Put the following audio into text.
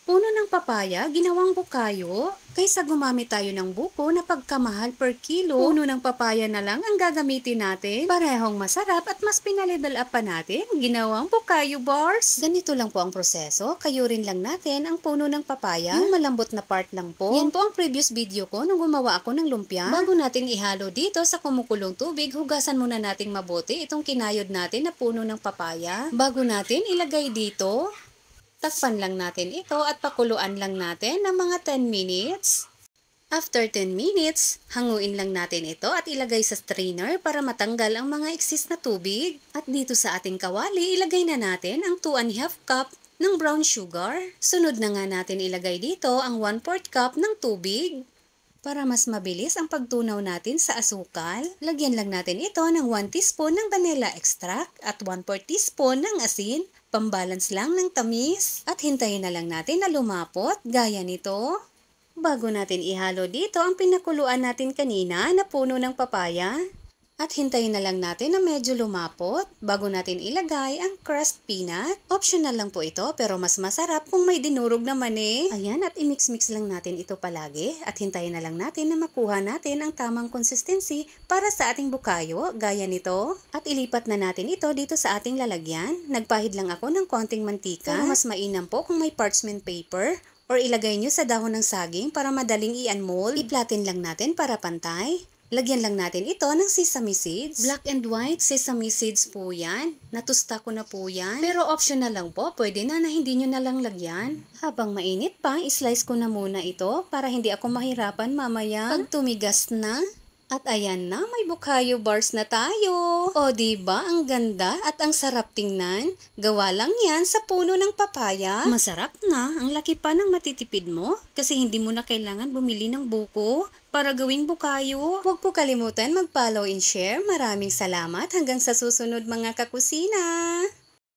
Puno ng papaya, ginawang bukayo, kaysa gumamit tayo ng buko na pagkamahal per kilo. Puno ng papaya na lang ang gagamitin natin. Parehong masarap at mas pinalidal up pa natin, ginawang bukayo bars. Ganito lang po ang proseso, kayo rin lang natin ang puno ng papaya. Yung malambot na part lang po. Yan po ang previous video ko nung gumawa ako ng lumpia. Bago natin ihalo dito sa kumukulong tubig, hugasan muna nating mabuti itong kinayod natin na puno ng papaya. Bago natin ilagay dito, takpan lang natin ito at pakuluan lang natin ng mga 10 minutes. After 10 minutes, hanguin lang natin ito at ilagay sa strainer para matanggal ang mga eksis na tubig. At dito sa ating kawali, ilagay na natin ang 2½ cup ng brown sugar. Sunod na nga natin ilagay dito ang 1/4 cup ng tubig. Para mas mabilis ang pagtunaw natin sa asukal, lagyan lang natin ito ng 1 teaspoon ng vanilla extract at 1/4 teaspoon ng asin. Pambalance lang ng tamis at hintayin na lang natin na lumapot gaya nito. Bago natin ihalo dito ang pinakuluan natin kanina na puno ng papaya. At hintayin na lang natin na medyo lumapot bago natin ilagay ang crushed peanut. Optional lang po ito pero mas masarap kung may dinurog na mani. Ayan, at i-mix-mix lang natin ito palagi at hintayin na lang natin na makuha natin ang tamang consistency para sa ating bukayo gaya nito. At ilipat na natin ito dito sa ating lalagyan. Nagpahid lang ako ng konting mantika pero mas mainam po kung may parchment paper or ilagay nyo sa dahon ng saging para madaling i-unmold. I-flatten lang natin para pantay. Lagyan lang natin ito ng sesame seeds. Black and white sesame seeds po yan. Natusta ko na po yan. Pero optional lang po. Pwede na hindi nyo na lang lagyan. Habang mainit pa, islice ko na muna ito para hindi ako mahirapan mamaya. Pag tumigas na, at ayan na, may bukayo bars na tayo. O diba, ang ganda at ang sarap tingnan. Gawa lang yan sa puno ng papaya. Masarap na, ang laki pa ng matitipid mo. Kasi hindi mo na kailangan bumili ng buko para gawing bukayo. Huwag po kalimutan mag-follow and share. Maraming salamat hanggang sa susunod mga kakusina.